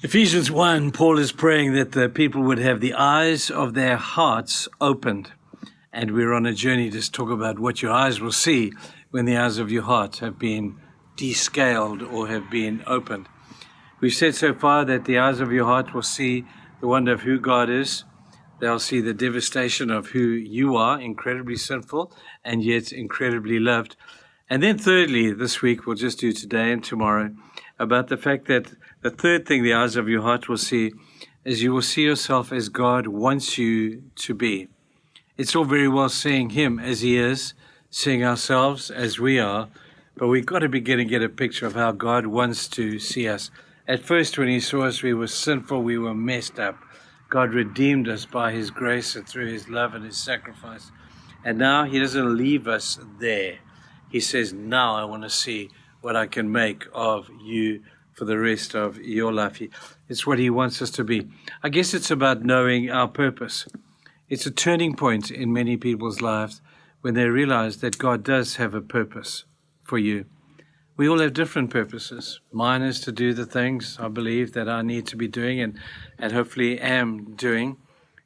Ephesians 1, Paul is praying that the people would have the eyes of their hearts opened. And we're on a journey to talk about what your eyes will see when the eyes of your heart have been descaled or have been opened. We've said so far that the eyes of your heart will see the wonder of who God is. They'll see the devastation of who you are, incredibly sinful and yet incredibly loved. And then thirdly, this week, we'll just do today and tomorrow, about the fact that the third thing the eyes of your heart will see is you will see yourself as God wants you to be. It's all very well seeing him as he is, seeing ourselves as we are, but we've got to begin to get a picture of how God wants to see us. At first, when he saw us, we were sinful, we were messed up. God redeemed us by his grace and through his love and his sacrifice. And now he doesn't leave us there. He says, now I want to see what I can make of you for the rest of your life. It's what he wants us to be. I guess it's about knowing our purpose. It's a turning point in many people's lives when they realize that God does have a purpose for you. We all have different purposes. Mine is to do the things I believe that I need to be doing and hopefully am doing.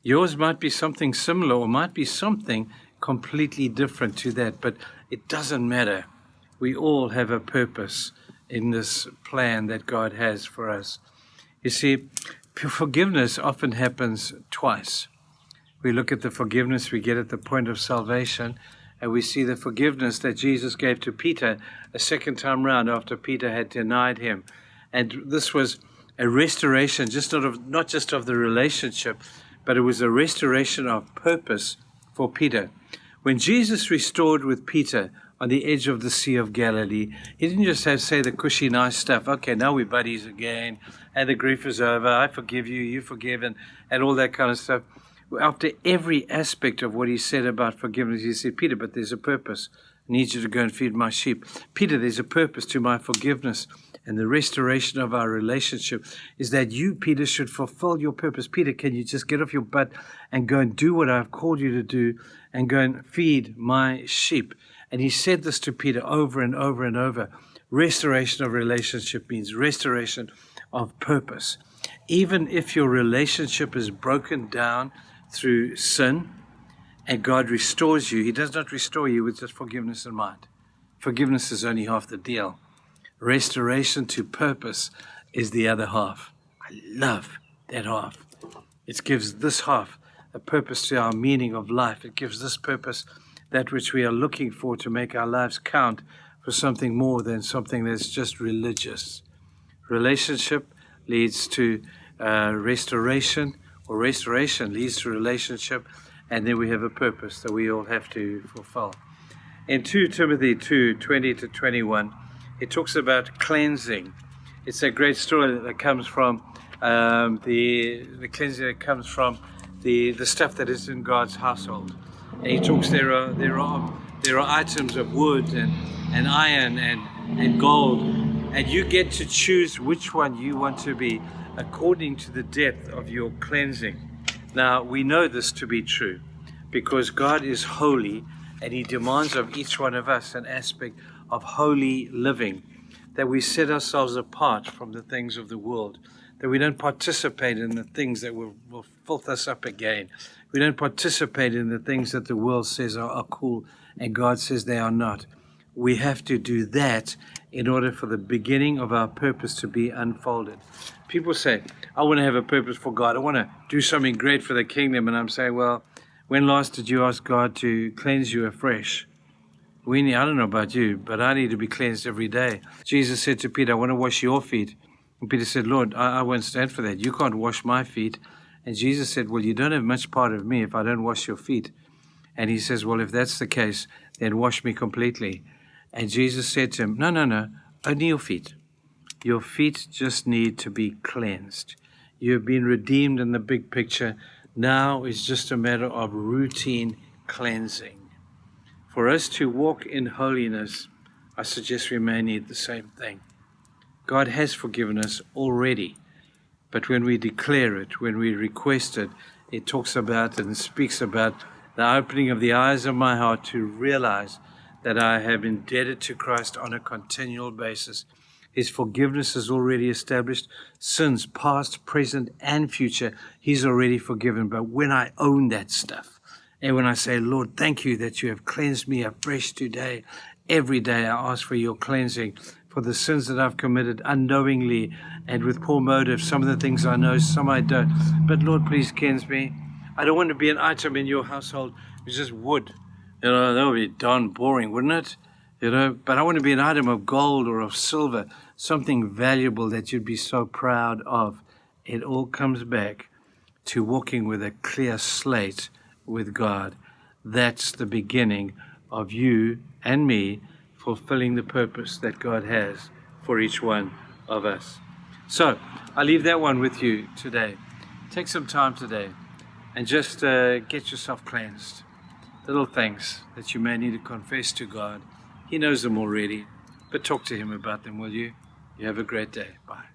Yours might be something similar or might be something completely different to that, but it doesn't matter. We all have a purpose in this plan that God has for us. You see, forgiveness often happens twice. We look at the forgiveness we get at the point of salvation, and we see the forgiveness that Jesus gave to Peter a second time round after Peter had denied him. And this was a restoration, not just of the relationship, but it was a restoration of purpose for Peter. When Jesus restored with Peter on the edge of the Sea of Galilee, he didn't just say the cushy, nice stuff. Okay, now we're buddies again, and the grief is over. I forgive you, you forgive, and all that kind of stuff. After every aspect of what he said about forgiveness, he said, Peter, but there's a purpose. I need you to go and feed my sheep. Peter, there's a purpose to my forgiveness. And the restoration of our relationship is that you, Peter, should fulfill your purpose. Peter, can you just get off your butt and go and do what I've called you to do and go and feed my sheep? And he said this to Peter over and over and over. Restoration of relationship means restoration of purpose. Even if your relationship is broken down through sin and God restores you, he does not restore you with just forgiveness in mind. Forgiveness is only half the deal. Restoration to purpose is the other half. I love that half. It gives this half a purpose to our meaning of life. It gives this purpose that which we are looking for to make our lives count for something more than something that's just religious. Relationship leads to restoration, or restoration leads to relationship, and then we have a purpose that we all have to fulfill. In 2 Timothy 2:20-21, it talks about cleansing. It's a great story that comes from the cleansing that comes from the stuff that is in God's household. And he talks there are items of wood and iron and gold, and you get to choose which one you want to be according to the depth of your cleansing. Now, we know this to be true because God is holy and he demands of each one of us an aspect of holy living, that we set ourselves apart from the things of the world, that we don't participate in the things that will filth us up again. We don't participate in the things that the world says are cool and God says they are not. We have to do that in order for the beginning of our purpose to be unfolded. People say, I want to have a purpose for God. I want to do something great for the kingdom. And I'm saying, well, when last did you ask God to cleanse you afresh? I don't know about you, but I need to be cleansed every day. Jesus said to Peter, I want to wash your feet. And Peter said, Lord, I won't stand for that. You can't wash my feet. And Jesus said, well, you don't have much part of me if I don't wash your feet. And he says, well, if that's the case, then wash me completely. And Jesus said to him, no, only your feet. Your feet just need to be cleansed. You've been redeemed in the big picture. Now it's just a matter of routine cleansing. For us to walk in holiness, I suggest we may need the same thing. God has forgiven us already, but when we declare it, when we request it, it talks about and speaks about the opening of the eyes of my heart to realize that I have indebted to Christ on a continual basis. His forgiveness is already established. Sins, past, present, and future, He's already forgiven. But when I own that stuff, and when I say, Lord, thank you that you have cleansed me afresh today, every day I ask for your cleansing for the sins that I've committed unknowingly and with poor motive. Some of the things I know, some I don't. But Lord, please cleanse me. I don't want to be an item in your household who's just wood. That would be darn boring, wouldn't it? But I want to be an item of gold or of silver, something valuable that you'd be so proud of. It all comes back to walking with a clear slate with God. That's the beginning of you and me fulfilling the purpose that God has for each one of us. So I leave that one with you today. Take some time today and just get yourself cleansed. Little things that you may need to confess to God. He knows them already, but talk to Him about them, will you? You have a great day. Bye.